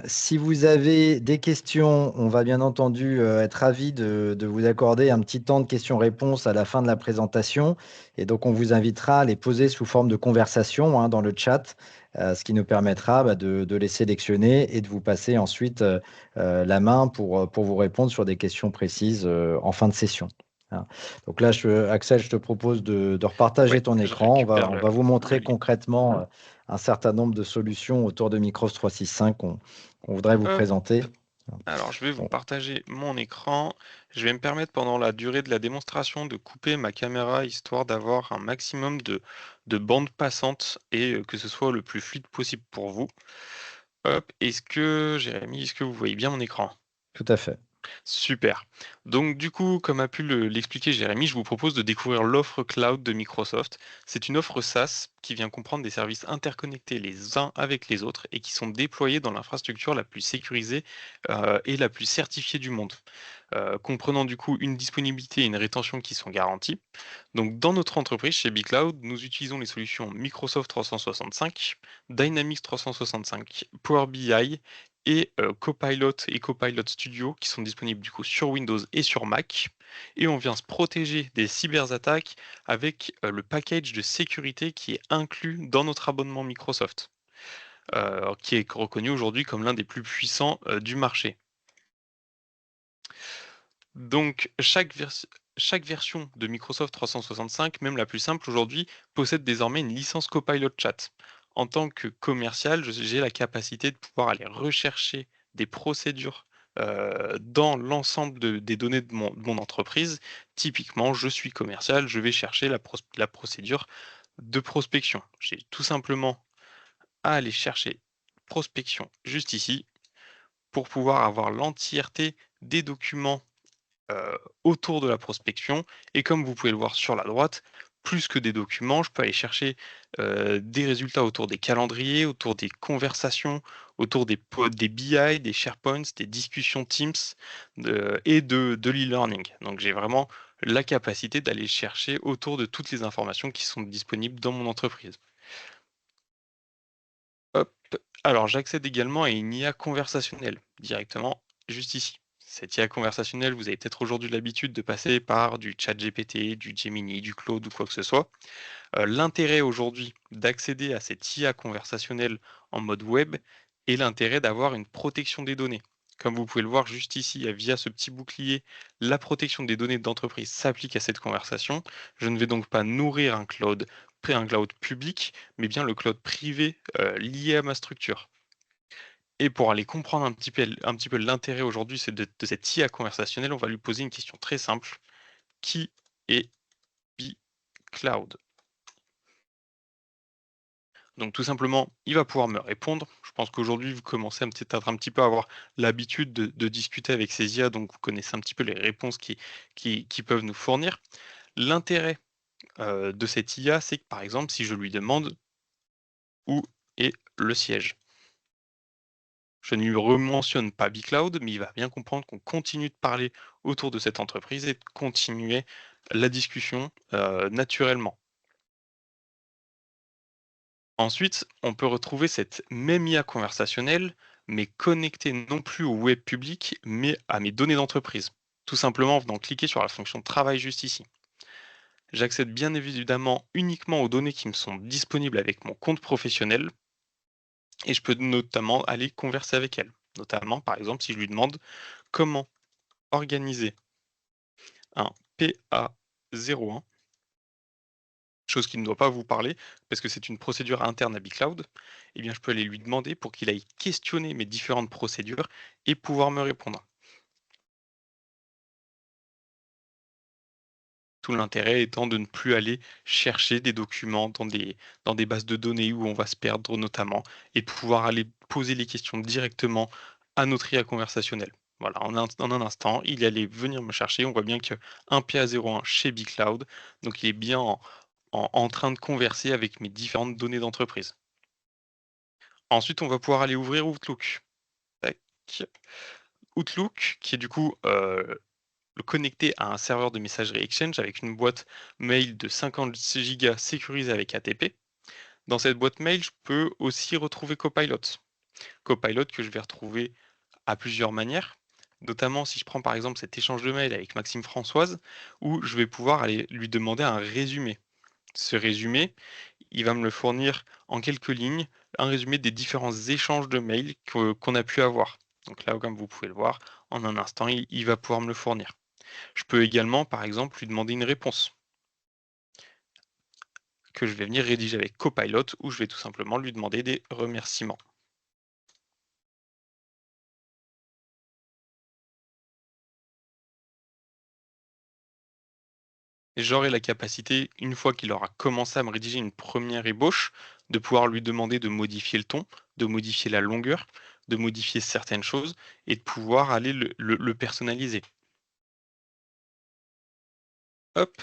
Si vous avez des questions, on va bien entendu être ravis de vous accorder un petit temps de questions-réponses à la fin de la présentation. Et donc, on vous invitera à les poser sous forme de conversation dans le chat, ce qui nous permettra de les sélectionner et de vous passer ensuite la main pour vous répondre sur des questions précises en fin de session. Hein. Donc là, Axel, je te propose de repartager Ouais, ton je écran. récupère On va vous le montrer lien. concrètement un certain nombre de solutions autour de Micros 365 qu'on voudrait vous Hop. présenter. Alors, je vais vous Bon, partager mon écran. Je vais me permettre pendant la durée de la démonstration de couper ma caméra histoire d'avoir un maximum de bandes passantes et que ce soit le plus fluide possible pour vous. Hop, Jérémy, est-ce que vous voyez bien mon écran? tout à fait. Super. Donc du coup, comme a pu l'expliquer Jérémy, je vous propose de découvrir l'offre cloud de Microsoft. C'est une offre SaaS qui vient comprendre des services interconnectés les uns avec les autres et qui sont déployés dans l'infrastructure la plus sécurisée et la plus certifiée du monde, comprenant du coup une disponibilité et une rétention qui sont garanties. Donc dans notre entreprise, chez BigCloud, nous utilisons les solutions Microsoft 365, Dynamics 365, Power BI et Copilot et Copilot Studio qui sont disponibles du coup sur Windows et sur Mac. Et on vient se protéger des cyberattaques avec le package de sécurité qui est inclus dans notre abonnement Microsoft, qui est reconnu aujourd'hui comme l'un des plus puissants du marché. Donc chaque version de Microsoft 365, même la plus simple aujourd'hui, possède désormais une licence Copilot Chat. En tant que commercial, j'ai la capacité de pouvoir aller rechercher des procédures dans l'ensemble des données de mon entreprise. Typiquement, je suis commercial, je vais chercher la procédure de prospection. J'ai tout simplement à aller chercher prospection juste ici pour pouvoir avoir l'entièreté des documents autour de la prospection. Et comme vous pouvez le voir sur la droite, plus que des documents, je peux aller chercher des résultats autour des calendriers, autour des conversations, autour des BI, des SharePoints, des discussions Teams et de l'e-learning. Donc j'ai vraiment la capacité d'aller chercher autour de toutes les informations qui sont disponibles dans mon entreprise. Hop. Alors, j'accède également à une IA conversationnelle directement juste ici. Cette IA conversationnelle, vous avez peut-être aujourd'hui l'habitude de passer par du ChatGPT, du Gemini, du Claude ou quoi que ce soit. L'intérêt aujourd'hui d'accéder à cette IA conversationnelle en mode web est l'intérêt d'avoir une protection des données. Comme vous pouvez le voir juste ici, via ce petit bouclier, la protection des données d'entreprise s'applique à cette conversation. Je ne vais donc pas nourrir un cloud public, mais bien le cloud privé lié à ma structure. Et pour aller comprendre un petit peu l'intérêt aujourd'hui de cette IA conversationnelle, on va lui poser une question très simple. Qui est BigCloud? Donc tout simplement, il va pouvoir me répondre. Je pense qu'aujourd'hui, vous commencez à peut-être un petit peu à avoir l'habitude de discuter avec ces IA, donc vous connaissez un petit peu les réponses qui peuvent nous fournir. L'intérêt de cette IA, c'est que par exemple, si je lui demande où est le siège, je ne lui rementionne pas BigCloud, mais il va bien comprendre qu'on continue de parler autour de cette entreprise et de continuer la discussion naturellement. Ensuite, on peut retrouver cette même IA conversationnelle, mais connectée non plus au web public, mais à mes données d'entreprise. Tout simplement en venant cliquer sur la fonction travail juste ici. J'accède bien évidemment uniquement aux données qui me sont disponibles avec mon compte professionnel et je peux notamment aller converser avec elle. Notamment, par exemple, si je lui demande comment organiser un PA01, chose qui ne doit pas vous parler, parce que c'est une procédure interne à BigCloud, eh bien, je peux aller lui demander pour qu'il aille questionner mes différentes procédures et pouvoir me répondre. Tout l'intérêt étant de ne plus aller chercher des documents dans des bases de données où on va se perdre notamment, et de pouvoir aller poser les questions directement à notre IA conversationnelle. Voilà, en un instant, il allait venir me chercher. On voit bien que un PA01 chez BigCloud, donc il est bien en train de converser avec mes différentes données d'entreprise. Ensuite, on va pouvoir aller ouvrir Outlook. Tac. Outlook, qui est du coup connecté à un serveur de messagerie Exchange avec une boîte mail de 56 Go sécurisée avec ATP. Dans cette boîte mail, je peux aussi retrouver Copilot. Copilot que je vais retrouver à plusieurs manières, notamment si je prends par exemple cet échange de mail avec Maxime Françoise, où je vais pouvoir aller lui demander un résumé. Ce résumé, il va me le fournir en quelques lignes, un résumé des différents échanges de mails qu'on a pu avoir. Donc là, comme vous pouvez le voir, en un instant, il va pouvoir me le fournir. Je peux également, par exemple, lui demander une réponse que je vais venir rédiger avec Copilot, où je vais tout simplement lui demander des remerciements. Et j'aurai la capacité, une fois qu'il aura commencé à me rédiger une première ébauche, de pouvoir lui demander de modifier le ton, de modifier la longueur, de modifier certaines choses et de pouvoir aller le personnaliser. Hop,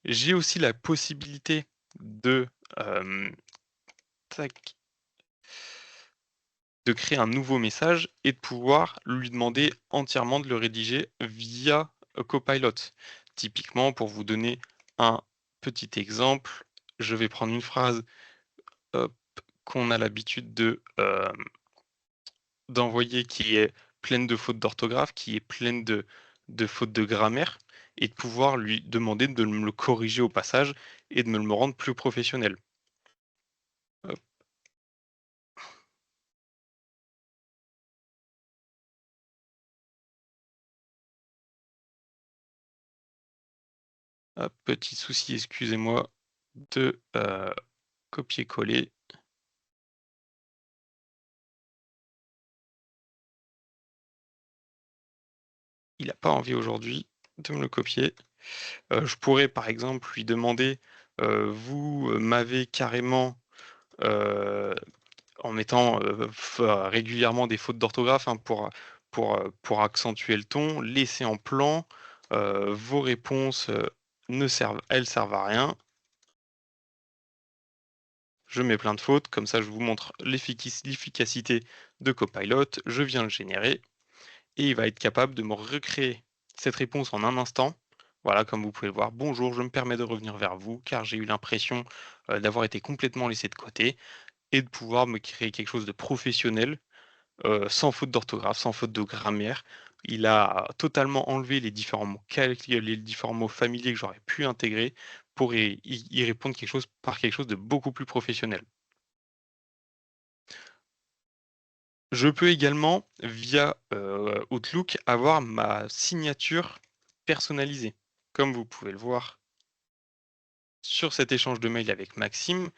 j'ai aussi la possibilité de, hem, tac, de créer un nouveau message et de pouvoir lui demander entièrement de le rédiger via, Copilot. Typiquement, pour vous donner un petit exemple, je vais prendre une phrase, hop, qu'on a l'habitude d'envoyer qui est pleine de fautes d'orthographe, qui est pleine de fautes de grammaire et de pouvoir lui demander de me le corriger au passage et de me le rendre plus professionnel. Hop, hop, petit souci, excusez-moi, de, copier-coller. Il a pas envie aujourd'hui de me le copier. Je pourrais par exemple lui demander, vous, m'avez carrément, heu, en mettant, régulièrement des fautes d'orthographe, hein, pour accentuer le ton, laisser en plan, vos réponses, servent à rien. Je mets plein de fautes, comme ça je vous montre l'efficacité de Copilot, je viens le générer et il va être capable de me recréer cette réponse en un instant. Voilà, comme vous pouvez le voir: «Bonjour, je me permets de revenir vers vous car j'ai eu l'impression, d'avoir été complètement laissé de côté», et de pouvoir me créer quelque chose de professionnel, sans faute d'orthographe, sans faute de grammaire. Il a totalement enlevé les différents mots les différents mots familiers que j'aurais pu intégrer pour y répondre quelque chose de beaucoup plus professionnel. Je peux également, via, Outlook, avoir ma signature personnalisée. Comme vous pouvez le voir sur cet échange de mail avec Maxime,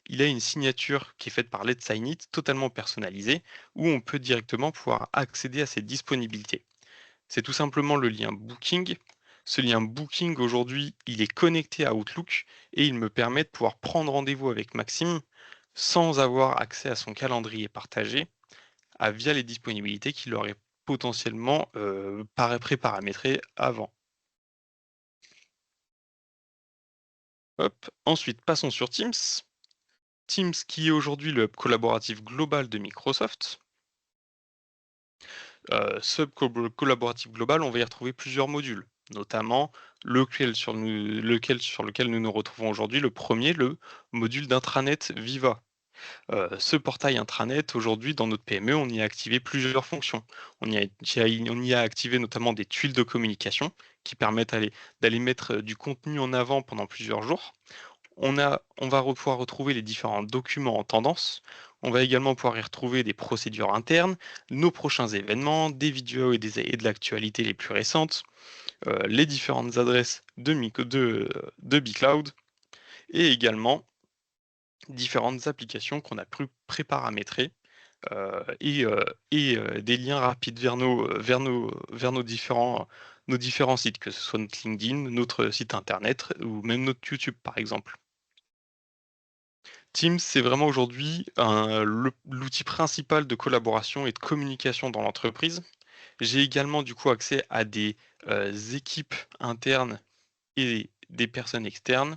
il a une signature qui est faite par Let's Sign It, totalement personnalisée, où on peut directement pouvoir accéder à ses disponibilités. C'est tout simplement le lien Booking. Ce lien Booking, aujourd'hui, il est connecté à Outlook et il me permet de pouvoir prendre rendez-vous avec Maxime sans avoir accès à son calendrier partagé, via les disponibilités qu'il aurait potentiellement, pré-paramétrées avant. Hop, ensuite passons sur Teams. Teams qui est aujourd'hui le hub collaboratif global de Microsoft. Ce collaboratif global, on va y retrouver plusieurs modules, notamment sur lequel nous nous retrouvons aujourd'hui. Le premier, le module d'intranet Viva. Ce portail intranet, aujourd'hui, dans notre PME, on y a activé plusieurs fonctions. On y a activé notamment des tuiles de communication qui permettent d'aller mettre, du contenu en avant pendant plusieurs jours. On va pouvoir retrouver les différents documents en tendance. On va également pouvoir y retrouver des procédures internes, nos prochains événements, des vidéos et de l'actualité les plus récentes, les différentes adresses de BeCloud et également différentes applications qu'on a pu pré-paramétrer, des liens rapides vers nos différents sites, que ce soit notre LinkedIn, notre site internet ou même notre YouTube, par exemple. Teams, c'est vraiment aujourd'hui l'outil principal de collaboration et de communication dans l'entreprise. J'ai également du coup accès à des, équipes internes et des personnes externes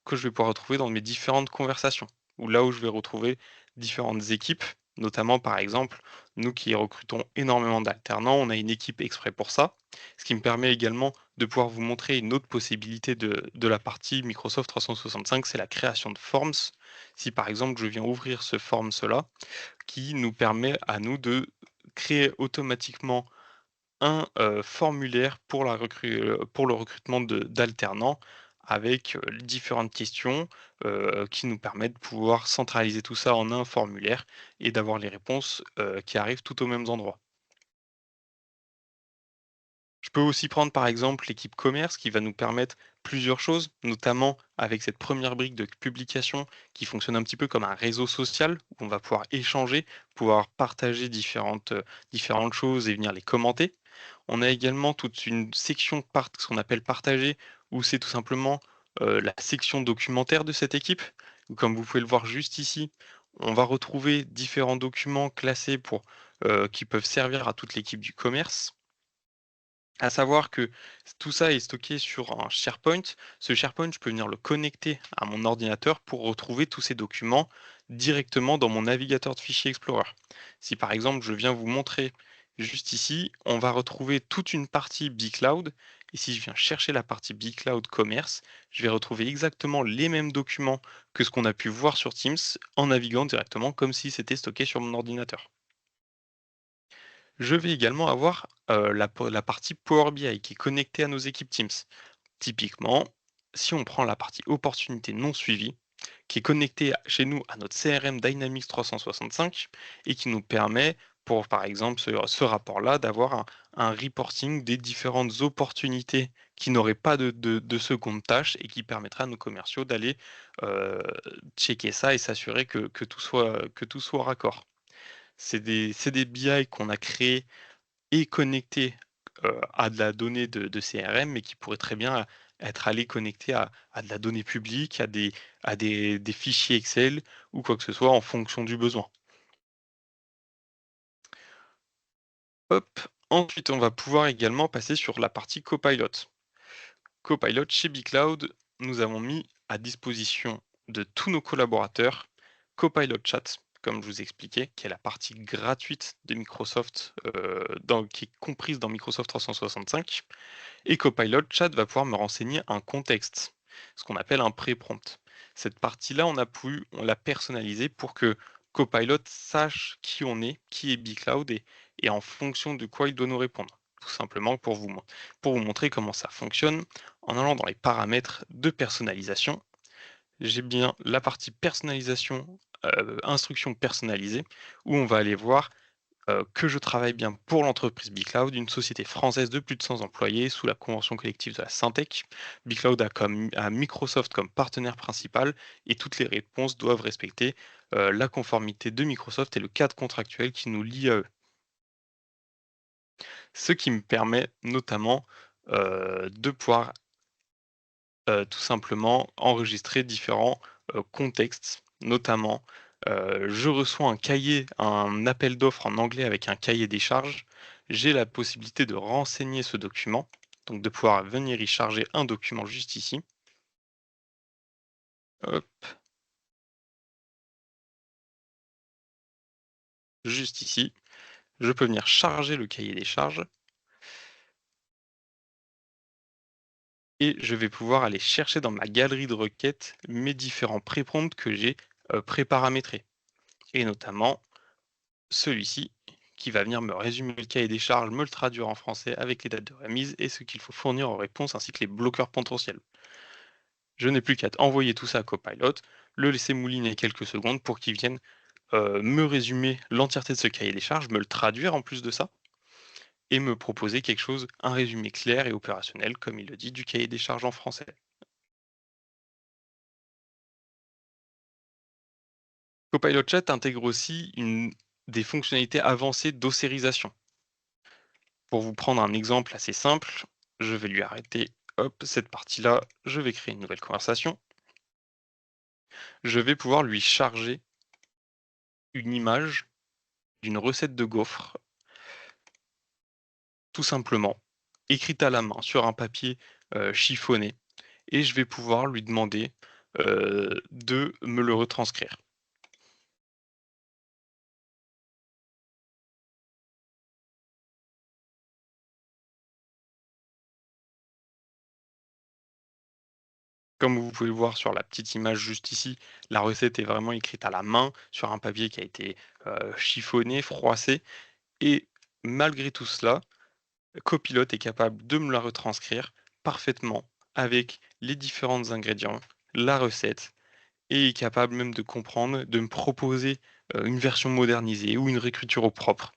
que je vais pouvoir retrouver dans mes différentes conversations. Ou là où je vais retrouver différentes équipes, notamment par exemple, nous qui recrutons énormément d'alternants, on a une équipe exprès pour ça, ce qui me permet également de pouvoir vous montrer une autre possibilité de la partie Microsoft 365, c'est la création de forms. Si par exemple je viens ouvrir ce Forms-là, qui nous permet à nous de créer automatiquement un, formulaire pour pour le recrutement d'alternants avec, différentes questions, qui nous permettent de pouvoir centraliser tout ça en un formulaire et d'avoir les réponses, qui arrivent tout aux mêmes endroits. Je peux aussi prendre par exemple l'équipe commerce qui va nous permettre plusieurs choses, notamment avec cette première brique de publication qui fonctionne un petit peu comme un réseau social où on va pouvoir échanger, pouvoir partager différentes choses et venir les commenter. On a également toute une section ce qu'on appelle partagée, où c'est tout simplement la section documentaire de cette équipe. Où, comme vous pouvez le voir juste ici, on va retrouver différents documents classés qui peuvent servir à toute l'équipe du commerce. À savoir que tout ça est stocké sur un SharePoint. Ce SharePoint, je peux venir le connecter à mon ordinateur pour retrouver tous ces documents directement dans mon navigateur de fichiers Explorer. Si par exemple, je viens vous montrer juste ici, on va retrouver toute une partie BigCloud. Et si je viens chercher la partie BigCloud Commerce, je vais retrouver exactement les mêmes documents que ce qu'on a pu voir sur Teams en naviguant directement comme si c'était stocké sur mon ordinateur. Je vais également avoir, la partie Power BI qui est connectée à nos équipes Teams. Typiquement, si on prend la partie opportunités non suivies, qui est connectée chez nous à notre CRM Dynamics 365 et qui nous permet pour, par exemple, ce rapport-là, d'avoir un reporting des différentes opportunités qui n'auraient pas de seconde tâche et qui permettra à nos commerciaux d'aller, heu, checker ça et s'assurer que tout soit raccord. C'est des BI qu'on a créés et connectés, à de la donnée de CRM, mais qui pourraient très bien être allés connectés à de la donnée publique, à des fichiers Excel ou quoi que ce soit en fonction du besoin. Hop, ensuite on va pouvoir également passer sur la partie Copilot. Copilot chez BigCloud, nous avons mis à disposition de tous nos collaborateurs Copilot Chat, comme je vous expliquais, qui est la partie gratuite de Microsoft, qui est comprise dans Microsoft 365. Et Copilot Chat va pouvoir me renseigner un contexte, ce qu'on appelle un pré-prompt. Cette partie-là, on l'a personnalisée pour que Copilot sache qui on est, qui est BigCloud et en fonction de quoi il doit nous répondre. Tout simplement pour vous montrer comment ça fonctionne, en allant dans les paramètres de personnalisation, j'ai bien la partie personnalisation, instruction personnalisée, où on va aller voir que je travaille bien pour l'entreprise BigCloud, une société française de plus de 100 employés sous la convention collective de la Syntec. BigCloud a Microsoft comme partenaire principal et toutes les réponses doivent respecter la conformité de Microsoft et le cadre contractuel qui nous lie à eux. Ce qui me permet notamment de pouvoir tout simplement enregistrer différents contextes, notamment je reçois un appel d'offres en anglais avec un cahier des charges. J'ai la possibilité de renseigner ce document, donc de pouvoir venir y charger un document juste ici. Hop, juste ici. Je peux venir charger le cahier des charges et je vais pouvoir aller chercher dans ma galerie de requêtes mes différents pré-prompts que j'ai pré-paramétrés. Et notamment celui-ci, qui va venir me résumer le cahier des charges, me le traduire en français avec les dates de remise et ce qu'il faut fournir en réponse ainsi que les bloqueurs potentiels. Je n'ai plus qu'à envoyer tout ça à Copilot, le laisser mouliner quelques secondes pour qu'il vienne me résumer l'entièreté de ce cahier des charges, me le traduire en plus de ça, et me proposer quelque chose, un résumé clair et opérationnel, comme il le dit, du cahier des charges en français. Copilot Chat intègre aussi des fonctionnalités avancées d'ossérisation. Pour vous prendre un exemple assez simple, je vais lui arrêter, hop, cette partie-là, je vais créer une nouvelle conversation. Je vais pouvoir lui charger une image d'une recette de gaufres, tout simplement, écrite à la main sur un papier chiffonné, et je vais pouvoir lui demander de me le retranscrire. Comme vous pouvez le voir sur la petite image juste ici, la recette est vraiment écrite à la main sur un papier qui a été, chiffonné, froissé et malgré tout cela, Copilot est capable de me la retranscrire parfaitement avec les différents ingrédients, la recette et est capable même de comprendre, de me proposer, une version modernisée ou une réécriture au propre.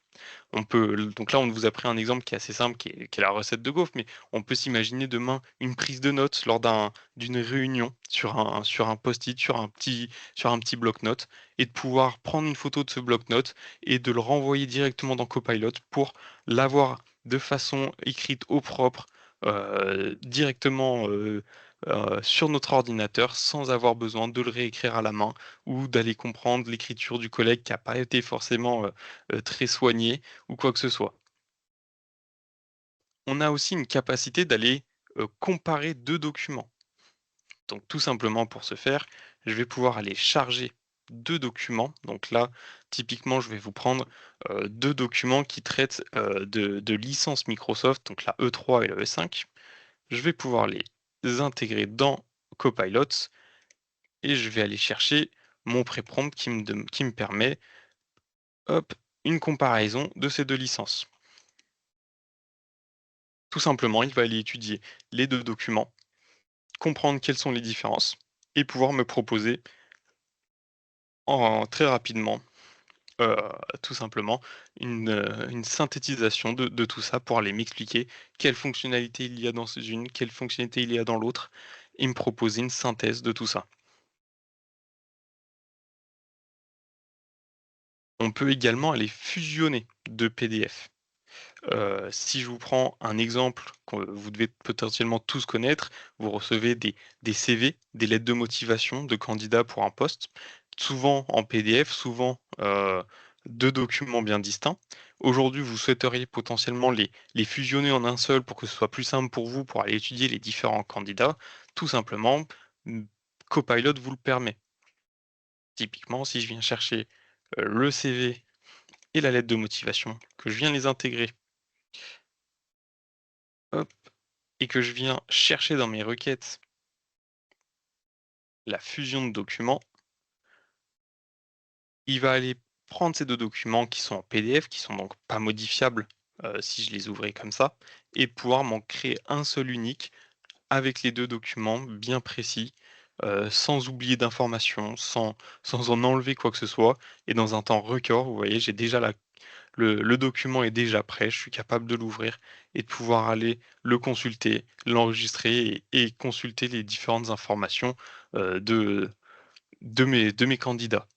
On peut donc là, on vous a pris un exemple qui est assez simple, qui est la recette de gaufres, mais on peut s'imaginer demain une prise de notes lors d'une réunion sur un post-it, sur un petit bloc-notes et de pouvoir prendre une photo de ce bloc-notes et de le renvoyer directement dans Copilot pour l'avoir de façon écrite au propre, directement, sur notre ordinateur sans avoir besoin de le réécrire à la main ou d'aller comprendre l'écriture du collègue qui a pas été forcément, très soignée ou quoi que ce soit. On a aussi une capacité d'aller, comparer 2 documents. Donc tout simplement pour ce faire, je vais pouvoir aller charger 2 documents. Donc là, typiquement, je vais vous prendre, 2 documents qui traitent, de licences Microsoft, donc la E3 et la E5. Je vais pouvoir les intégrer dans Copilot et je vais aller chercher mon pré-prompt qui me permet, hop, une comparaison de ces 2 licences. Tout simplement, il va aller étudier les 2 documents, comprendre quelles sont les différences et pouvoir me proposer en très rapidement, heu, tout simplement une synthétisation de tout ça pour aller m'expliquer quelles fonctionnalités il y a dans une, quelles fonctionnalités il y a dans l'autre et me proposer une synthèse de tout ça. On peut également aller fusionner 2 PDF. Si je vous prends un exemple que vous devez potentiellement tous connaître, vous recevez des CV, des lettres de motivation de candidats pour un poste, souvent en PDF, souvent, 2 documents bien distincts. Aujourd'hui, vous souhaiteriez potentiellement les fusionner en un seul pour que ce soit plus simple pour vous pour aller étudier les différents candidats. Tout simplement, mmh, Copilot vous le permet. Typiquement, si je viens chercher, le CV et la lettre de motivation, que je viens les intégrer, hop, et que je viens chercher dans mes requêtes la fusion de documents, il va aller prendre ces 2 documents qui sont en PDF, qui sont donc pas modifiables, si je les ouvrais comme ça et pouvoir m'en créer un seul unique avec les 2 documents bien précis, sans oublier d'informations, sans en enlever quoi que ce soit et dans un temps record. Vous voyez, j'ai déjà le document est déjà prêt, je suis capable de l'ouvrir et de pouvoir aller le consulter, l'enregistrer et consulter les différentes informations, de mes candidats.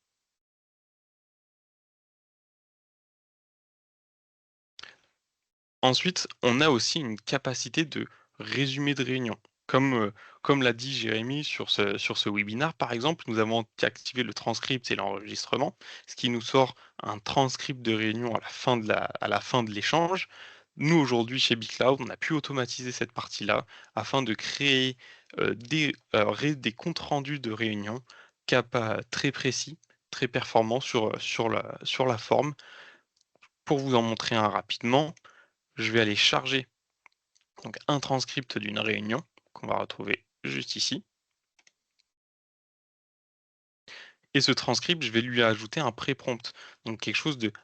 Ensuite, on a aussi une capacité de résumé de réunion. Comme l'a dit Jérémy sur ce webinaire, par exemple, nous avons activé le transcript et l'enregistrement, ce qui nous sort un transcript de réunion à la fin de l'échange. Nous, aujourd'hui, chez BigCloud, on a pu automatiser cette partie-là afin de créer des comptes rendus de réunion très précis, très performants sur la forme. Pour vous en montrer un rapidement, je vais aller charger donc un transcript d'une réunion qu'on va retrouver juste ici. Et ce transcript, je vais lui ajouter un pré-prompt, donc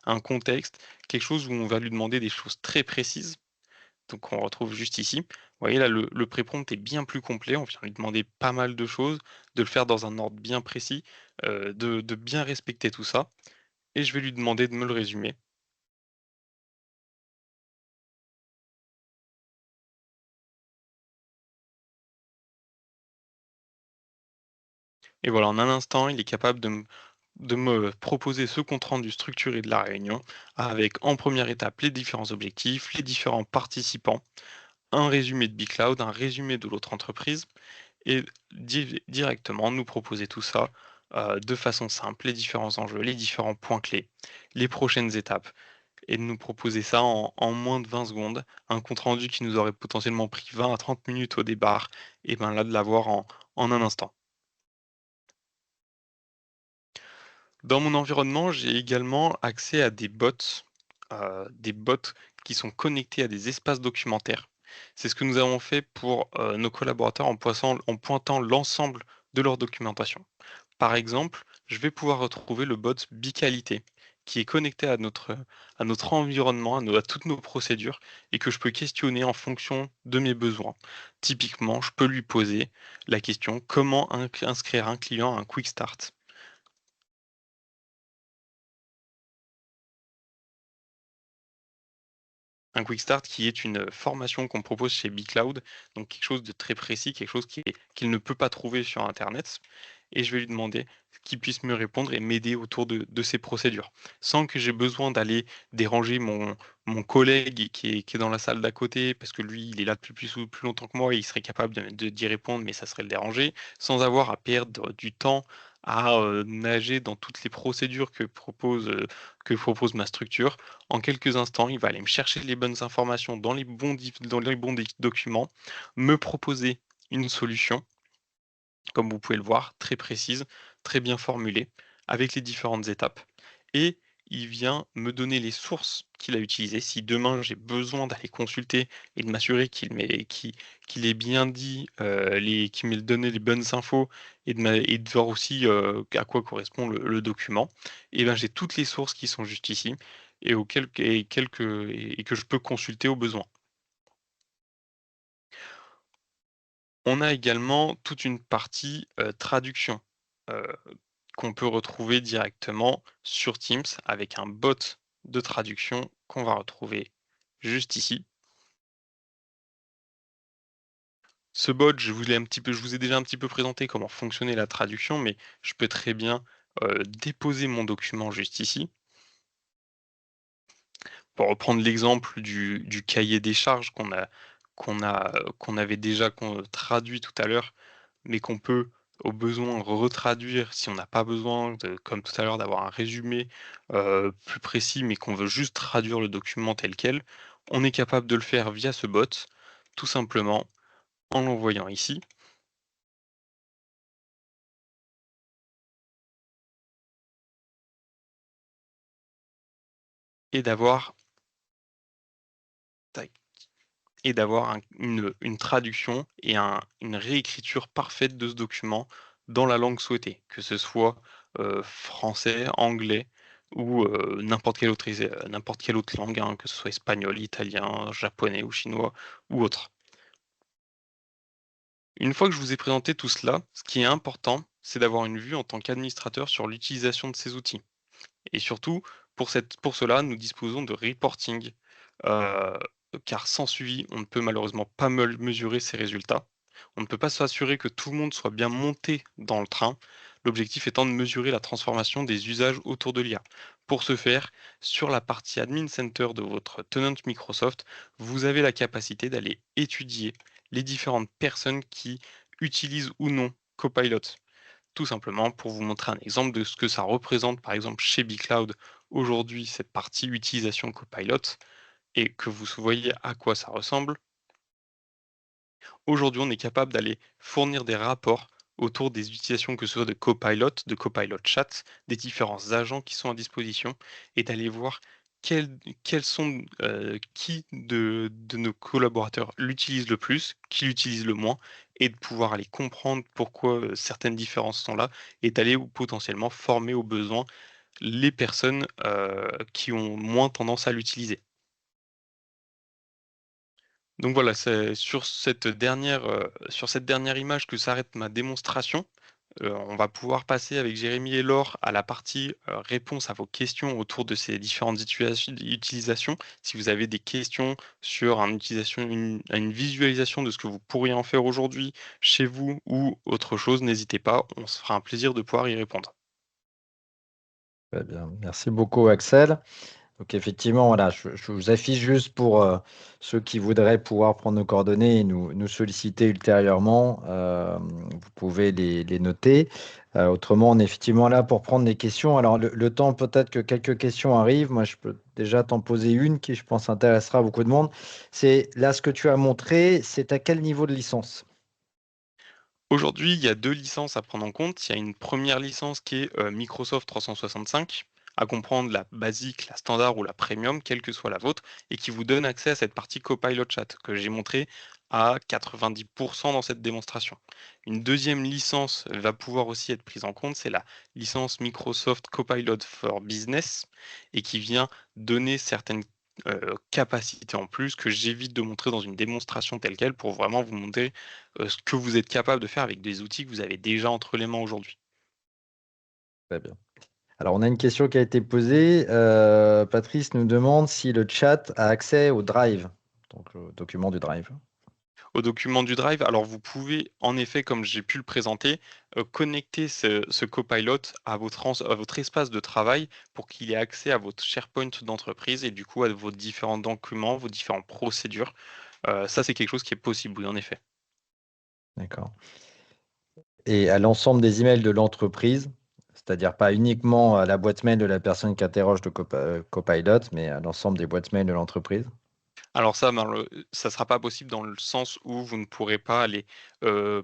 un contexte, quelque chose où on va lui demander des choses très précises. Donc on retrouve juste ici. Vous voyez là, le pré-prompt est bien plus complet. On vient lui demander pas mal de choses, de le faire dans un ordre bien précis, de bien respecter tout ça. Et je vais lui demander de me le résumer. Et voilà, en un instant, il est capable de me proposer ce compte rendu structuré de la réunion, avec en première étape les différents objectifs, les différents participants, un résumé de BigCloud, un résumé de l'autre entreprise, et directement nous proposer tout ça de façon simple, les différents enjeux, les différents points clés, les prochaines étapes, et de nous proposer ça en moins de 20 secondes, un compte rendu qui nous aurait potentiellement pris 20 à 30 minutes au départ, et ben là de l'avoir en un instant. Dans mon environnement, j'ai également accès à des bots qui sont connectés à des espaces documentaires. C'est ce que nous avons fait pour nos collaborateurs en pointant l'ensemble de leur documentation. Par exemple, je vais pouvoir retrouver le bot Biqualité, qui est connecté à notre environnement, à toutes nos procédures, et que je peux questionner en fonction de mes besoins. Typiquement, je peux lui poser la question comment inscrire un client à un Quick Start. Un Quick Start qui est une formation qu'on propose chez BeCloud, donc quelque chose de très précis, quelque chose qu'il ne peut pas trouver sur internet, et je vais lui demander qu'il puisse me répondre et m'aider autour de ces procédures. Sans que j'ai besoin d'aller déranger mon collègue qui est dans la salle d'à côté, parce que lui, il est là depuis plus longtemps que moi et il serait capable d'y répondre, mais ça serait le déranger, sans avoir à perdre du temps à nager dans toutes les procédures que propose ma structure. En quelques instants, il va aller me chercher les bonnes informations dans les bons documents, me proposer une solution, comme vous pouvez le voir, très précise, très bien formulée, avec les différentes étapes. Et il vient me donner les sources qu'il a utilisées. Si demain j'ai besoin d'aller consulter et de m'assurer qu'il ait bien dit, qu'il m'ait donné les bonnes infos et de voir aussi à quoi correspond le document, et ben j'ai toutes les sources qui sont juste ici et que je peux consulter au besoin. On a également toute une partie, traduction, heu, qu'on peut retrouver directement sur Teams avec un bot de traduction qu'on va retrouver juste ici. Ce bot, je vous ai déjà un petit peu présenté comment fonctionnait la traduction, mais je peux très bien, déposer mon document juste ici. Pour reprendre l'exemple du cahier des charges qu'on avait déjà traduit tout à l'heure, mais qu'on peut, au besoin, retraduire si on n'a pas besoin de comme tout à l'heure, d'avoir un résumé, plus précis, mais qu'on veut juste traduire le document tel quel. On est capable de le faire via ce bot, tout simplement en l'envoyant ici et d'avoir tac et d'avoir une traduction et une réécriture parfaite de ce document dans la langue souhaitée, que ce soit français, anglais ou n'importe quelle autre langue, hein, que ce soit espagnol, italien, japonais ou chinois ou autre. Une fois que je vous ai présenté tout cela, ce qui est important, c'est d'avoir une vue en tant qu'administrateur sur l'utilisation de ces outils. Et surtout, pour cela, nous disposons de reporting, heu, car sans suivi, on ne peut malheureusement pas mesurer ces résultats. On ne peut pas s'assurer que tout le monde soit bien monté dans le train, l'objectif étant de mesurer la transformation des usages autour de l'IA. Pour ce faire, sur la partie Admin Center de votre tenant Microsoft, vous avez la capacité d'aller étudier les différentes personnes qui utilisent ou non Copilot. Tout simplement pour vous montrer un exemple de ce que ça représente, par exemple, chez BeCloud, aujourd'hui, cette partie utilisation Copilot et que vous voyez à quoi ça ressemble. Aujourd'hui, on est capable d'aller fournir des rapports autour des utilisations, que ce soit de Copilot Chat, des différents agents qui sont à disposition et d'aller voir quels sont, qui de nos collaborateurs l'utilisent le plus, qui l'utilisent le moins et de pouvoir aller comprendre pourquoi, certaines différences sont là et d'aller ou potentiellement former aux besoins les personnes, qui ont moins tendance à l'utiliser. Donc voilà, c'est sur cette dernière image que s'arrête ma démonstration. On va pouvoir passer avec Jérémy et Laure à la partie, réponse à vos questions autour de ces différentes utilisations. Si vous avez des questions sur une visualisation de ce que vous pourriez en faire aujourd'hui chez vous ou autre chose, n'hésitez pas, on se fera un plaisir de pouvoir y répondre. Très bien. Merci beaucoup, Axel. Donc effectivement, voilà, je vous affiche juste pour ceux qui voudraient pouvoir prendre nos coordonnées et nous solliciter ultérieurement. Vous pouvez les noter. Autrement, on est effectivement là pour prendre des questions. Alors, le temps, peut-être que quelques questions arrivent. Moi, je peux déjà t'en poser une qui, je pense, intéressera beaucoup de monde. C'est là ce que tu as montré, c'est à quel niveau de licence? Aujourd'hui, il y a 2 licences à prendre en compte. Il y a une première licence qui est, Microsoft 365 à comprendre la basique, la standard ou la premium, quelle que soit la vôtre, et qui vous donne accès à cette partie Copilot Chat que j'ai montré à 90% dans cette démonstration. Une deuxième licence va pouvoir aussi être prise en compte, c'est la licence Microsoft Copilot for Business et qui vient donner certaines capacités en plus que j'évite de montrer dans une démonstration telle quelle pour vraiment vous montrer ce que vous êtes capable de faire avec des outils que vous avez déjà entre les mains aujourd'hui. Très bien. Alors, on a une question qui a été posée. Patrice nous demande si le chat a accès au Drive, donc le document du Drive. Au document du Drive, alors vous pouvez en effet, comme j'ai pu le présenter, connecter ce Copilot à votre espace de travail pour qu'il ait accès à votre SharePoint d'entreprise et du coup à vos différents documents, vos différentes procédures. Ça, c'est quelque chose qui est possible, oui, en effet. D'accord. Et à l'ensemble des emails de l'entreprise, c'est-à-dire pas uniquement à la boîte mail de la personne qui interroge le Copilot, mais à l'ensemble des boîtes mail de l'entreprise. Alors ça, ça sera pas possible dans le sens où vous ne pourrez pas aller,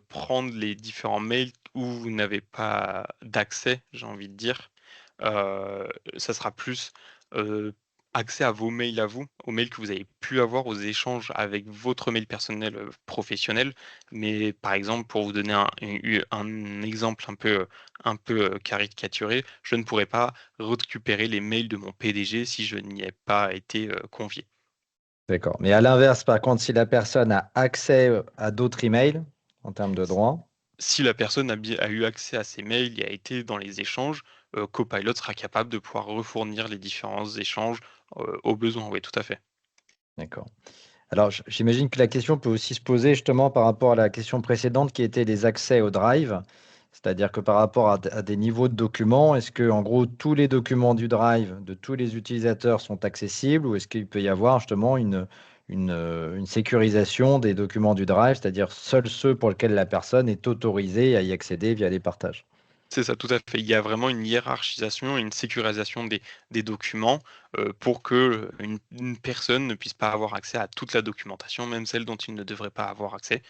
prendre les différents mails où vous n'avez pas d'accès, j'ai envie de dire. Ça sera plus, heu, accès à vos mails à vous, aux mails que vous avez pu avoir, aux échanges avec votre mail personnel, professionnel. Mais par exemple, pour vous donner un exemple un peu caricaturé, je ne pourrais pas récupérer les mails de mon PDG si je n'y ai pas été, convié. D'accord. Mais à l'inverse, par contre, si la personne a accès à d'autres emails en termes de droit, Si la personne a eu accès à ses mails et a été dans les échanges, Copilot sera capable de pouvoir refournir les différents échanges, au besoin, oui, tout à fait. d'accord. Alors, j'imagine que la question peut aussi se poser justement par rapport à la question précédente qui était les accès au Drive. C'est-à-dire que par rapport à des niveaux de documents, est-ce que, en gros, tous les documents du Drive de tous les utilisateurs sont accessibles ou est-ce qu'il peut y avoir justement une sécurisation des documents du Drive, c'est-à-dire seuls ceux pour lesquels la personne est autorisée à y accéder via les partages? C'est ça, tout à fait. Il y a vraiment une hiérarchisation et une sécurisation des documents, pour que, une personne ne puisse pas avoir accès à toute la documentation, même celle dont il ne devrait pas avoir accès.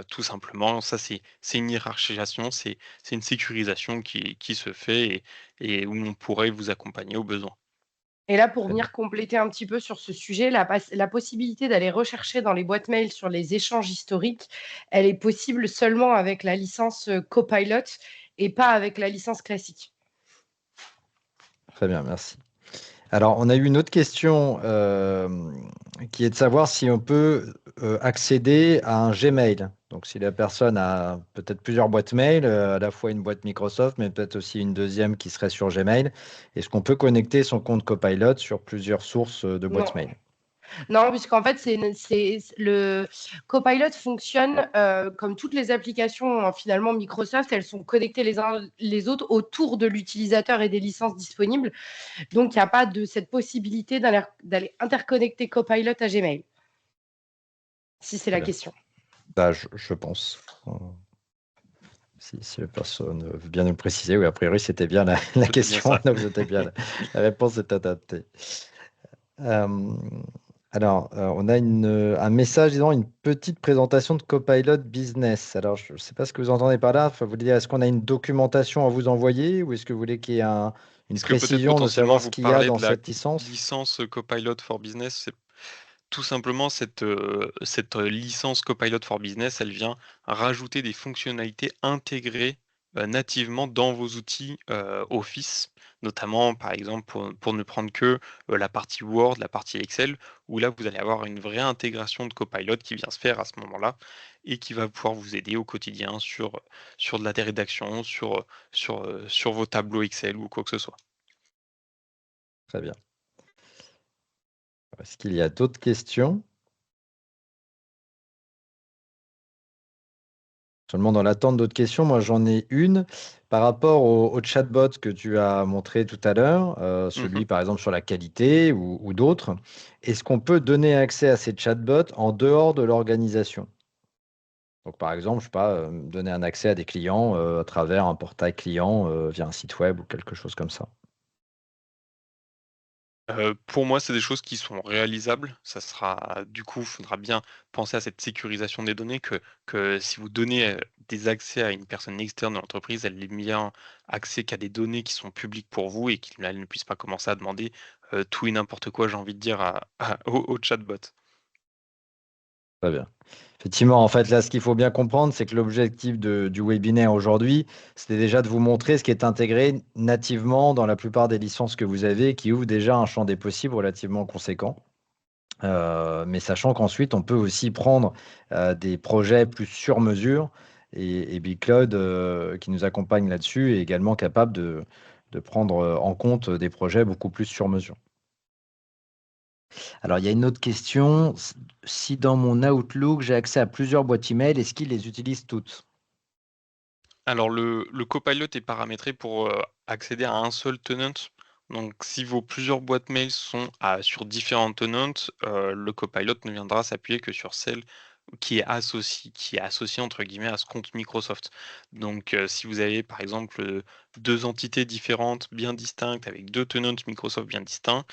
Tout simplement, ça c'est une hiérarchisation, c'est une sécurisation qui se fait et où on pourrait vous accompagner au besoin. Et là, pour Très bien. venir compléter un petit peu sur ce sujet, la possibilité d'aller rechercher dans les boîtes mail sur les échanges historiques, elle est possible seulement avec la licence, Copilot et pas avec la licence classique. Très bien, merci. Alors, on a eu une autre question qui est de savoir si on peut accéder à un Gmail. Donc, si la personne a peut-être plusieurs boîtes mail, à la fois une boîte Microsoft, mais peut-être aussi une deuxième qui serait sur Gmail, est-ce qu'on peut connecter son compte Copilot sur plusieurs sources de boîtes Non. mail? Non, puisqu'en fait, c'est le Copilot fonctionne, comme toutes les applications, finalement Microsoft, elles sont connectées les uns les autres autour de l'utilisateur et des licences disponibles. Donc il y a pas de cette possibilité d'aller interconnecter Copilot à Gmail, si c'est Très la bien. question. Bah, je pense. Si la personne veut bien nous le préciser, oui, a priori, c'était bien la C'était bien question, ça. donc c'était bien, la réponse est adaptée. Alors, on a un message disant une petite présentation de Copilot Business. Alors, je ne sais pas ce que vous entendez par là. Enfin, vous voulez dire, est-ce qu'on a une documentation à vous envoyer ou est-ce que vous voulez qu'il y ait une Est-ce que peut-être précision de potentiellement savoir ce vous qu'il y a parlez dans de la cette licence? licence Copilot for Business? C'est tout simplement cette licence Copilot for Business, elle vient rajouter des fonctionnalités intégrées, nativement dans vos outils, Office. Notamment, par exemple, pour ne prendre que, la partie Word, la partie Excel, où là, vous allez avoir une vraie intégration de Copilot qui vient se faire à ce moment-là et qui va pouvoir vous aider au quotidien sur de la rédaction, sur vos tableaux Excel ou quoi que ce soit. Très bien. Est-ce qu'il y a d'autres questions? Seulement dans l'attente d'autres questions, moi j'en ai une par rapport au chatbot que tu as montré tout à l'heure, Mmh. celui par exemple sur la qualité ou d'autres. Est-ce qu'on peut donner accès à ces chatbots en dehors de l'organisation? Donc par exemple, je sais pas, donner un accès à des clients, à travers un portail client, via un site web ou quelque chose comme ça. Pour moi, c'est des choses qui sont réalisables. Ça sera du coup, il faudra bien penser à cette sécurisation des données que si vous donnez, des accès à une personne externe de l'entreprise, elle ait bien accès qu'à des données qui sont publiques pour vous et qu'elle ne puisse pas commencer à demander, tout et n'importe quoi, j'ai envie de dire à au chatbot. Très bien. Effectivement, en fait, là, ce qu'il faut bien comprendre, c'est que l'objectif du webinaire aujourd'hui, c'était déjà de vous montrer ce qui est intégré nativement dans la plupart des licences que vous avez, qui ouvrent déjà un champ des possibles relativement conséquent. Mais sachant qu'ensuite, on peut aussi prendre des projets plus sur mesure et Big Cloud, qui nous accompagne là-dessus, est également capable de prendre en compte des projets beaucoup plus sur mesure. Alors, il y a une autre question. Si dans mon Outlook, j'ai accès à plusieurs boîtes email, est-ce qu'il les utilise toutes? Alors le copilot est paramétré pour, accéder à un seul tenant. Donc si vos plusieurs boîtes mail sont sur différentes tenants, le copilot ne viendra s'appuyer que sur celle qui est associée entre guillemets à ce compte Microsoft. Donc, si vous avez par exemple, 2 entités différentes bien distinctes avec 2 tenants Microsoft bien distincts,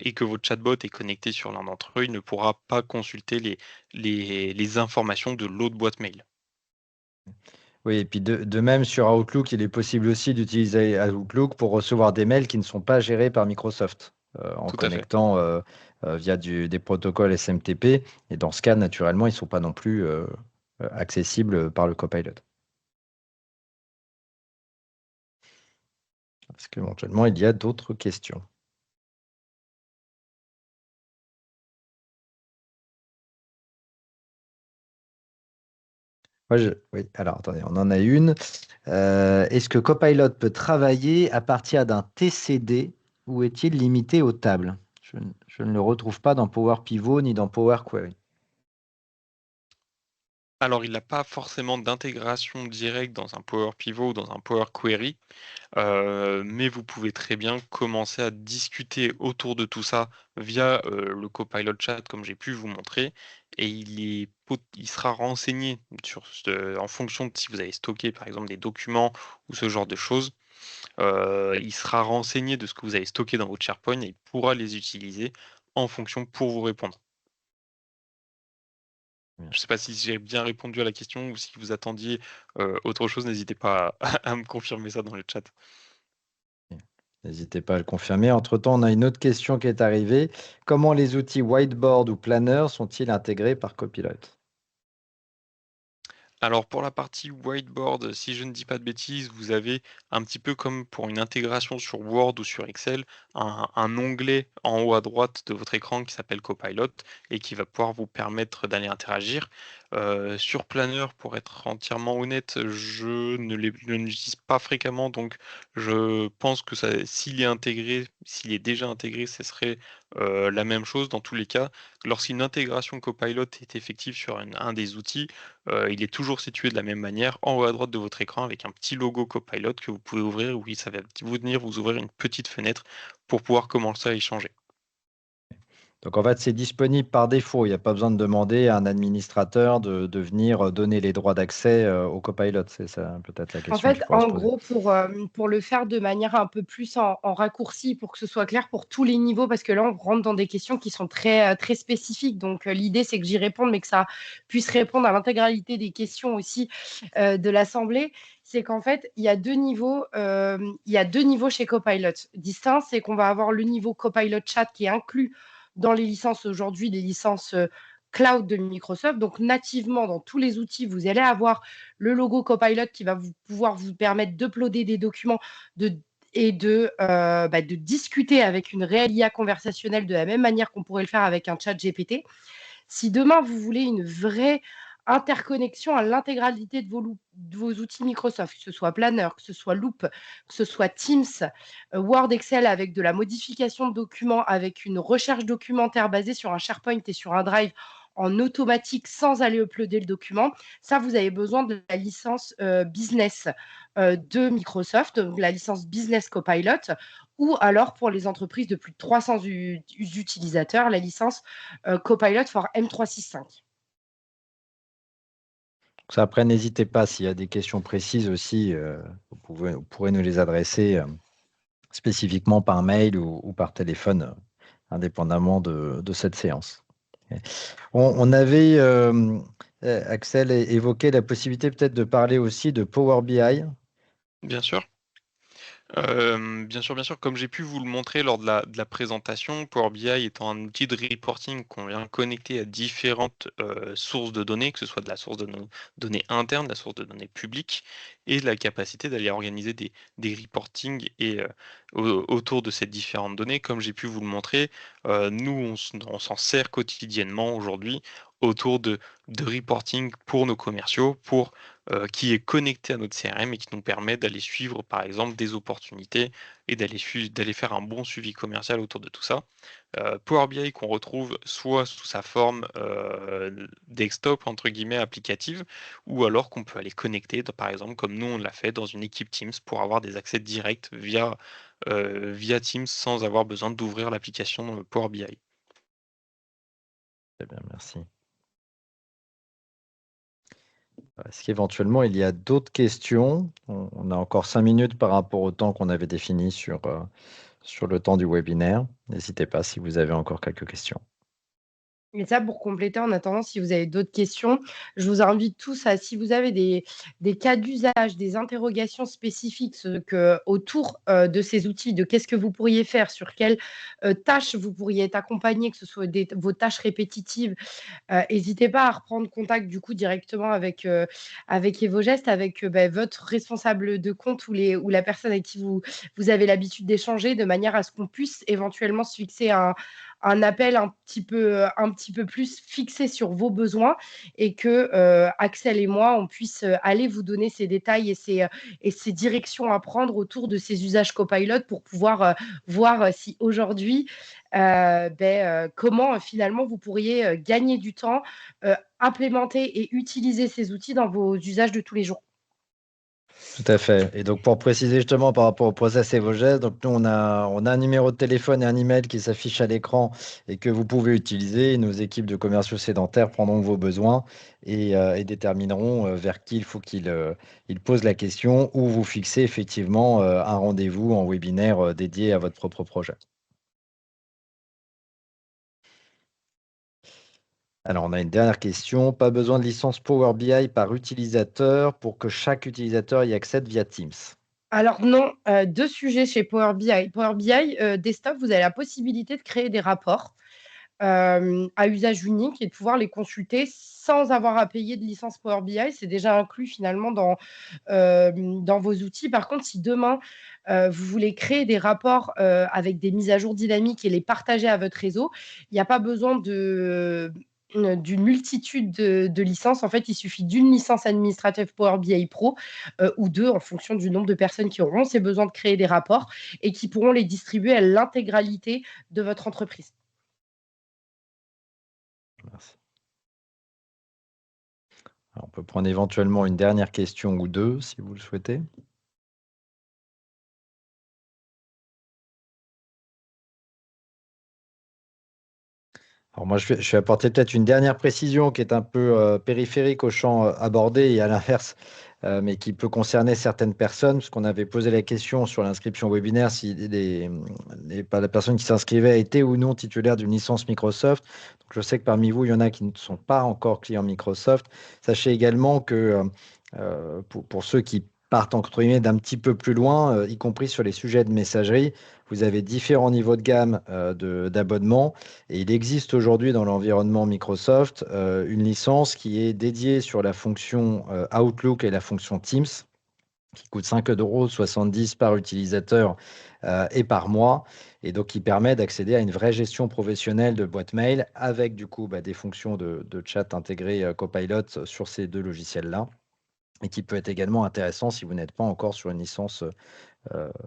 et que votre chatbot est connecté sur l'un d'entre eux, il ne pourra pas consulter les informations de l'autre boîte mail. Oui, et puis de même sur Outlook, il est possible aussi d'utiliser Outlook pour recevoir des mails qui ne sont pas gérés par Microsoft, en Tout à fait. connectant via des protocoles SMTP. Et dans ce cas, naturellement, ils ne sont pas non plus accessibles par le copilot. Parce qu'éventuellement, il y a d'autres questions. Oui, alors attendez, on en a une. Est-ce que Copilot peut travailler à partir d'un TCD ou est-il limité aux tables? Je ne le retrouve pas dans Power Pivot ni dans Power Query. Alors, il n'a pas forcément d'intégration directe dans un Power Pivot ou dans un Power Query, mais vous pouvez très bien commencer à discuter autour de tout ça via, le Copilot Chat comme j'ai pu vous montrer et il sera renseigné en fonction de si vous avez stocké par exemple des documents ou ce genre de choses, il sera renseigné de ce que vous avez stocké dans votre SharePoint et il pourra les utiliser en fonction pour vous répondre. Je ne sais pas si j'ai bien répondu à la question ou si vous attendiez, autre chose, n'hésitez pas à me confirmer ça dans le chat. N'hésitez pas à le confirmer. Entre-temps, on a une autre question qui est arrivée. Comment les outils Whiteboard ou Planner sont-ils intégrés par Copilot? Alors pour la partie whiteboard, si je ne dis pas de bêtises, vous avez un petit peu comme pour une intégration sur Word ou sur Excel, un onglet en haut à droite de votre écran qui s'appelle Copilot et qui va pouvoir vous permettre d'aller interagir. Sur Planner, pour être entièrement honnête, je ne l'utilise pas fréquemment, donc je pense que s'il est déjà intégré, ce serait la même chose dans tous les cas. Lorsqu'une intégration Copilot est effective sur un des outils, il est toujours situé de la même manière, en haut à droite de votre écran avec un petit logo Copilot que vous pouvez ouvrir, oui, ça va vous venir vous ouvrir une petite fenêtre pour pouvoir commencer à échanger. Donc en fait, c'est disponible par défaut. Il n'y a pas besoin de demander à un administrateur de venir donner les droits d'accès au Copilot. C'est ça peut-être la En question qu'il fait, faudrait se en poser. gros, pour le faire de manière un peu plus en raccourci, pour que ce soit clair pour tous les niveaux, parce que là, on rentre dans des questions qui sont très spécifiques. Donc, l'idée, c'est que j'y réponde, mais que ça puisse répondre à l'intégralité des questions aussi de l'Assemblée. C'est qu'en fait, il y a deux niveaux chez Copilot distincts. C'est qu'on va avoir le niveau Copilot Chat qui est inclus dans les licences aujourd'hui, les licences cloud de Microsoft. Donc, nativement, dans tous les outils, vous allez avoir le logo Copilot qui va pouvoir vous permettre d'uploader des documents et de discuter avec une réelle IA conversationnelle de la même manière qu'on pourrait le faire avec un chat GPT. Si demain, vous voulez une vraie interconnexion à l'intégralité de vos outils Microsoft, que ce soit Planner, que ce soit Loop, que ce soit Teams, Word, Excel, avec de la modification de documents, avec une recherche documentaire basée sur un SharePoint et sur un Drive en automatique sans aller uploader le document, ça, vous avez besoin de la licence business de Microsoft, donc la licence Business Copilot, ou alors pour les entreprises de plus de 300 utilisateurs, la licence Copilot for M365. Ça, après, n'hésitez pas s'il y a des questions précises aussi, vous pourrez nous les adresser spécifiquement par mail ou par téléphone, indépendamment de cette séance. On avait, Axel, évoqué la possibilité peut-être de parler aussi de Power BI. Bien sûr. Bien sûr, bien sûr. Comme j'ai pu vous le montrer lors de la présentation, Power BI étant un outil de reporting qu'on vient connecter à différentes sources de données, que ce soit de la source de données interne, de la source de données publique, et la capacité d'aller organiser des reportings autour de ces différentes données. Comme j'ai pu vous le montrer, nous, on s'en sert quotidiennement aujourd'hui autour de reporting pour nos commerciaux, qui est connecté à notre CRM et qui nous permet d'aller suivre, par exemple, des opportunités et d'aller faire un bon suivi commercial autour de tout ça. Power BI qu'on retrouve soit sous sa forme desktop, entre guillemets, applicative, ou alors qu'on peut aller connecter, par exemple, comme nous on l'a fait dans une équipe Teams pour avoir des accès directs via Teams sans avoir besoin d'ouvrir l'application Power BI. Très bien, merci. Est-ce qu'éventuellement, il y a d'autres questions? On a encore 5 minutes par rapport au temps qu'on avait défini sur le temps du webinaire. N'hésitez pas si vous avez encore quelques questions. Et ça, pour compléter, en attendant, si vous avez d'autres questions, je vous invite tous à, si vous avez des cas d'usage, des interrogations spécifiques autour de ces outils, de qu'est-ce que vous pourriez faire, sur quelles tâches vous pourriez être accompagné, que ce soit vos tâches répétitives, n'hésitez pas à reprendre contact du coup directement avec Evogest, avec votre responsable de compte ou la personne avec qui vous avez l'habitude d'échanger, de manière à ce qu'on puisse éventuellement se fixer un appel un petit peu plus fixé sur vos besoins et que Axel et moi, on puisse aller vous donner ces détails et ces directions à prendre autour de ces usages Copilot pour pouvoir voir si aujourd'hui, comment finalement vous pourriez gagner du temps, implémenter et utiliser ces outils dans vos usages de tous les jours. Tout à fait. Et donc, pour préciser justement par rapport au process Evogest, donc nous, on a un numéro de téléphone et un email qui s'affiche à l'écran et que vous pouvez utiliser. Nos équipes de commerciaux sédentaires prendront vos besoins et détermineront vers qui il faut qu'ils posent la question ou vous fixez effectivement un rendez-vous en webinaire dédié à votre propre projet. Alors, on a une dernière question. Pas besoin de licence Power BI par utilisateur pour que chaque utilisateur y accède via Teams. Alors non, 2 sujets chez Power BI. Power BI, Desktop, vous avez la possibilité de créer des rapports, à usage unique et de pouvoir les consulter sans avoir à payer de licence Power BI. C'est déjà inclus finalement dans vos outils. Par contre, si demain, vous voulez créer des rapports, avec des mises à jour dynamiques et les partager à votre réseau, il n'y a pas besoin d'une multitude de licences. En fait, il suffit d'une licence administrative Power BI Pro, ou 2 en fonction du nombre de personnes qui auront ces besoins de créer des rapports et qui pourront les distribuer à l'intégralité de votre entreprise. Merci. Alors, on peut prendre éventuellement une dernière question ou deux, si vous le souhaitez. Alors moi, je vais apporter peut-être une dernière précision qui est un peu périphérique au champ abordé et à l'inverse, mais qui peut concerner certaines personnes, parce qu'on avait posé la question sur l'inscription webinaire si la personne qui s'inscrivait était ou non titulaire d'une licence Microsoft. Donc, je sais que parmi vous, il y en a qui ne sont pas encore clients Microsoft. Sachez également que pour ceux qui partent entre guillemets d'un petit peu plus loin, y compris sur les sujets de messagerie, vous avez différents niveaux de gamme d'abonnement. Et il existe aujourd'hui dans l'environnement Microsoft une licence qui est dédiée sur la fonction Outlook et la fonction Teams, qui coûte 5,70 € par utilisateur et par mois, et donc qui permet d'accéder à une vraie gestion professionnelle de boîte mail avec du coup des fonctions de chat intégrées Copilot sur ces deux logiciels-là, et qui peut être également intéressant si vous n'êtes pas encore sur une licence,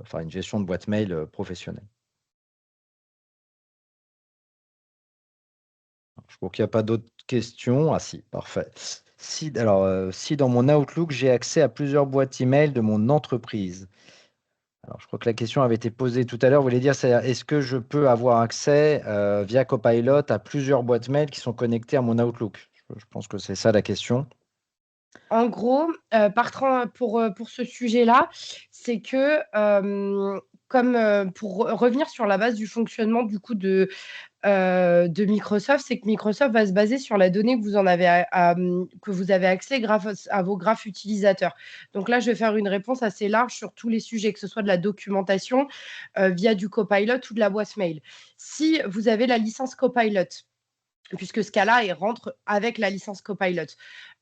enfin une gestion de boîte mail professionnelle. Je crois qu'il n'y a pas d'autres questions. Ah si, parfait. Si dans mon Outlook, j'ai accès à plusieurs boîtes email de mon entreprise. Alors, je crois que la question avait été posée tout à l'heure. Vous voulez dire, est-ce que je peux avoir accès via Copilot à plusieurs boîtes mail qui sont connectées à mon Outlook? Je pense que c'est ça la question. En gros, pour ce sujet-là, c'est que pour revenir sur la base du fonctionnement du coup de Microsoft, c'est que Microsoft va se baser sur la donnée que vous avez accès grâce à vos graphes utilisateurs. Donc là, je vais faire une réponse assez large sur tous les sujets, que ce soit de la documentation via du Copilot ou de la boîte mail. Si vous avez la licence Copilot, puisque Scala rentre avec la licence Copilot,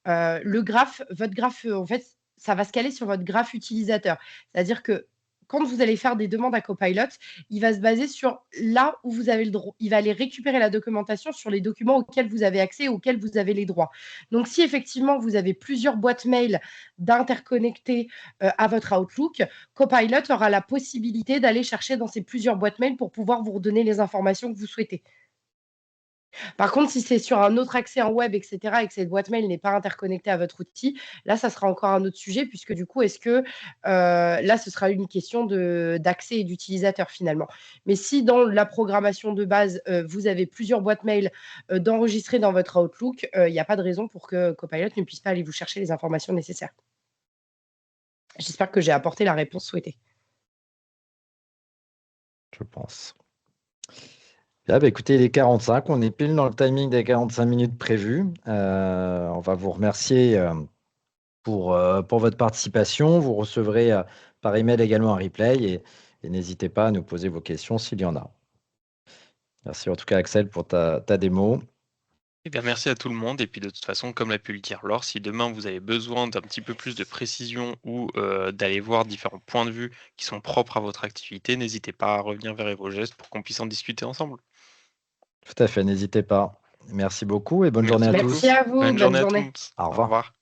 votre graphe, en fait, ça va se caler sur votre graphe utilisateur. C'est-à-dire que quand vous allez faire des demandes à Copilot, il va se baser sur là où vous avez le droit. Il va aller récupérer la documentation sur les documents auxquels vous avez accès, auxquels vous avez les droits. Donc, si effectivement vous avez plusieurs boîtes mail d'interconnecter à votre Outlook, Copilot aura la possibilité d'aller chercher dans ces plusieurs boîtes mail pour pouvoir vous redonner les informations que vous souhaitez. Par contre, si c'est sur un autre accès en web, etc., et que cette boîte mail n'est pas interconnectée à votre outil, là, ça sera encore un autre sujet, puisque du coup, est-ce que là, ce sera une question d'accès et d'utilisateur finalement. Mais si dans la programmation de base, vous avez plusieurs boîtes mail d'enregistrer dans votre Outlook, il n'y a pas de raison pour que Copilot ne puisse pas aller vous chercher les informations nécessaires. J'espère que j'ai apporté la réponse souhaitée. Je pense. Bien, écoutez, il est 45, on est pile dans le timing des 45 minutes prévues. On va vous remercier pour votre participation. Vous recevrez par email également un replay et n'hésitez pas à nous poser vos questions s'il y en a. Merci en tout cas Axel pour ta démo. Eh bien, merci à tout le monde. Et puis de toute façon, comme l'a pu le dire Laure, si demain vous avez besoin d'un petit peu plus de précision ou d'aller voir différents points de vue qui sont propres à votre activité, n'hésitez pas à revenir vers EvoGest pour qu'on puisse en discuter ensemble. Tout à fait, n'hésitez pas. Merci beaucoup et bonne journée à tous. Merci à vous. Bonne journée à journée. tous. Au revoir.